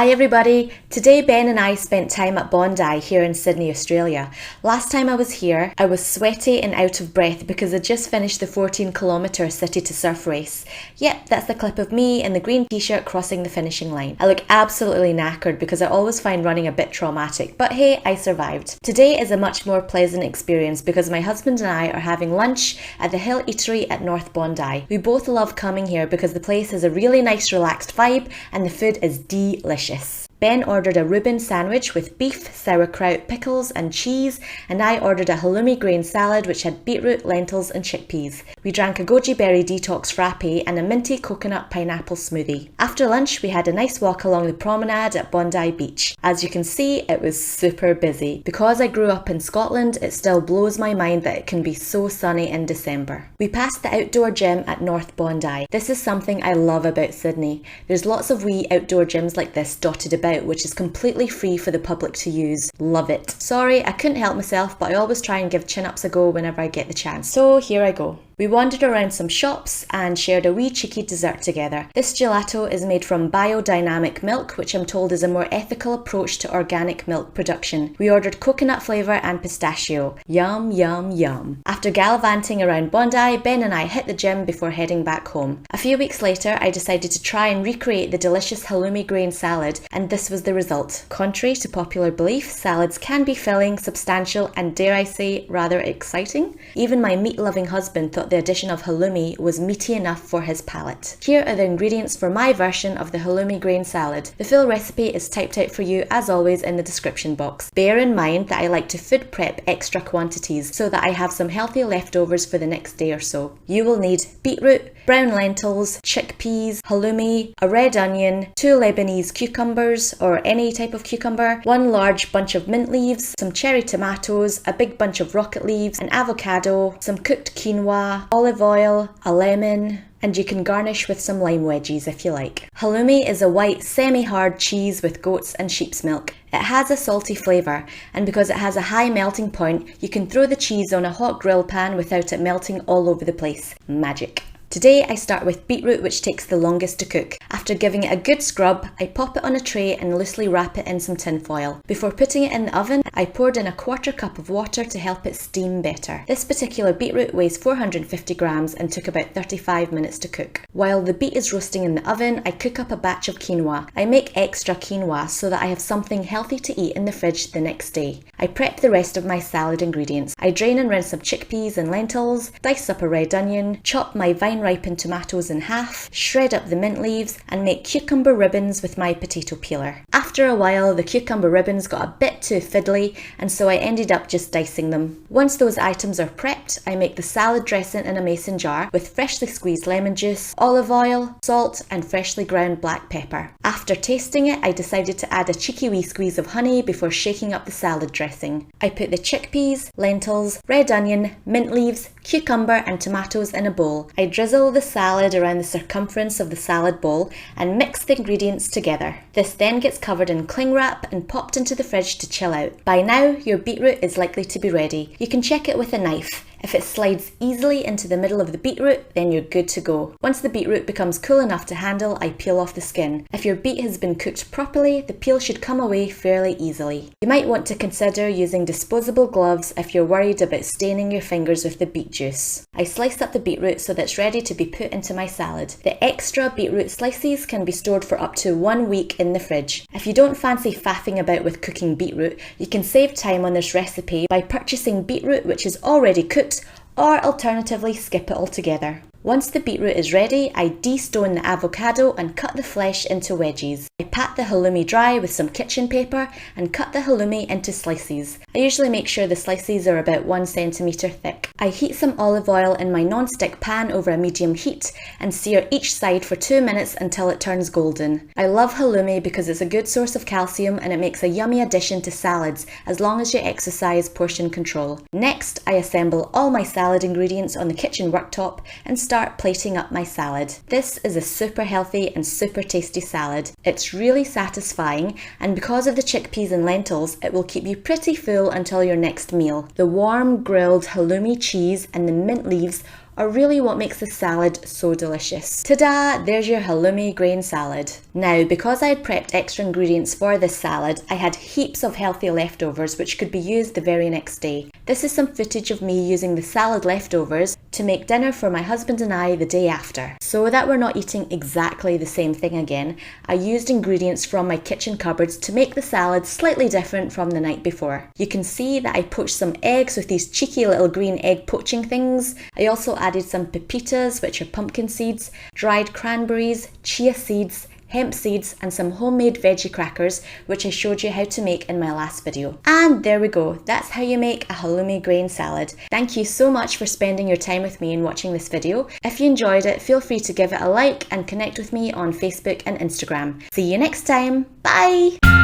Hi everybody! Today Ben and I spent time at Bondi here in Sydney, Australia. Last time I was here, I was sweaty and out of breath because I just finished the 14-kilometre city to surf race. Yep, that's the clip of me in the green t-shirt crossing the finishing line. I look absolutely knackered because I always find running a bit traumatic, but hey, I survived. Today is a much more pleasant experience because my husband and I are having lunch at the Hill Eatery at North Bondi. We both love coming here because the place has a really nice relaxed vibe and the food is delicious. Ben ordered a Reuben sandwich with beef, sauerkraut, pickles and cheese, and I ordered a halloumi grain salad which had beetroot, lentils and chickpeas. We drank a goji berry detox frappe and a minty coconut pineapple smoothie. After lunch we had a nice walk along the promenade at Bondi Beach. As you can see, it was super busy. Because I grew up in Scotland, it still blows my mind that it can be so sunny in December. We passed the outdoor gym at North Bondi. This is something I love about Sydney. There's lots of wee outdoor gyms like this dotted about, which is completely free for the public to use. Love it. Sorry, I couldn't help myself, but I always try and give chin-ups a go whenever I get the chance. So here I go. We wandered around some shops and shared a wee cheeky dessert together. This gelato is made from biodynamic milk, which I'm told is a more ethical approach to organic milk production. We ordered coconut flavour and pistachio. Yum, yum, yum. After gallivanting around Bondi, Ben and I hit the gym before heading back home. A few weeks later, I decided to try and recreate the delicious halloumi grain salad, and this was the result. Contrary to popular belief, salads can be filling, substantial, and dare I say, rather exciting. Even my meat-loving husband thought the addition of halloumi was meaty enough for his palate. Here are the ingredients for my version of the halloumi grain salad. The full recipe is typed out for you as always in the description box. Bear in mind that I like to food prep extra quantities so that I have some healthy leftovers for the next day or so. You will need beetroot, brown lentils, chickpeas, halloumi, a red onion, 2 Lebanese cucumbers or any type of cucumber, 1 large bunch of mint leaves, some cherry tomatoes, a big bunch of rocket leaves, an avocado, some cooked quinoa, olive oil, a lemon, and you can garnish with some lime wedges if you like. Halloumi is a white semi-hard cheese with goat's and sheep's milk. It has a salty flavour, and because it has a high melting point, you can throw the cheese on a hot grill pan without it melting all over the place. Magic. Today I start with beetroot, which takes the longest to cook. After giving it a good scrub, I pop it on a tray and loosely wrap it in some tin foil. Before putting it in the oven, I poured in a 1/4 cup of water to help it steam better. This particular beetroot weighs 450 grams and took about 35 minutes to cook. While the beet is roasting in the oven, I cook up a batch of quinoa. I make extra quinoa so that I have something healthy to eat in the fridge the next day. I prep the rest of my salad ingredients. I drain and rinse some chickpeas and lentils, dice up a red onion, chop my ripened tomatoes in half, shred up the mint leaves, and make cucumber ribbons with my potato peeler. After a while, the cucumber ribbons got a bit too fiddly, and so I ended up just dicing them. Once those items are prepped, I make the salad dressing in a mason jar with freshly squeezed lemon juice, olive oil, salt, and freshly ground black pepper. After tasting it, I decided to add a cheeky wee squeeze of honey before shaking up the salad dressing. I put the chickpeas, lentils, red onion, mint leaves, cucumber and tomatoes in a bowl. I drizzle the salad around the circumference of the salad bowl and mix the ingredients together. This then gets covered in cling wrap and popped into the fridge to chill out. By now, your beetroot is likely to be ready. You can check it with a knife. If it slides easily into the middle of the beetroot, then you're good to go. Once the beetroot becomes cool enough to handle, I peel off the skin. If your beet has been cooked properly, the peel should come away fairly easily. You might want to consider using disposable gloves if you're worried about staining your fingers with the beet juice. I slice up the beetroot so that it's ready to be put into my salad. The extra beetroot slices can be stored for up to 1 week in the fridge. If you don't fancy faffing about with cooking beetroot, you can save time on this recipe by purchasing beetroot which is already cooked, or alternatively skip it altogether. Once the beetroot is ready, I de-stone the avocado and cut the flesh into wedges. I pat the halloumi dry with some kitchen paper and cut the halloumi into slices. I usually make sure the slices are about 1 centimetre thick. I heat some olive oil in my non-stick pan over a medium heat and sear each side for 2 minutes until it turns golden. I love halloumi because it's a good source of calcium and it makes a yummy addition to salads as long as you exercise portion control. Next, I assemble all my salad ingredients on the kitchen worktop and start plating up my salad. This is a super healthy and super tasty salad. It's really satisfying, and because of the chickpeas and lentils, it will keep you pretty full until your next meal. The warm grilled halloumi cheese and the mint leaves are really what makes the salad so delicious. Ta-da! There's your halloumi grain salad. Now, because I had prepped extra ingredients for this salad, I had heaps of healthy leftovers which could be used the very next day. This is some footage of me using the salad leftovers to make dinner for my husband and I the day after. So that we're not eating exactly the same thing again, I used ingredients from my kitchen cupboards to make the salad slightly different from the night before. You can see that I poached some eggs with these cheeky little green egg poaching things. I also added some pepitas, which are pumpkin seeds, dried cranberries, chia seeds, hemp seeds, and some homemade veggie crackers, which I showed you how to make in my last video. And there we go, that's how you make a halloumi grain salad. Thank you so much for spending your time with me and watching this video. If you enjoyed it, feel free to give it a like and connect with me on Facebook and Instagram. See you next time, bye!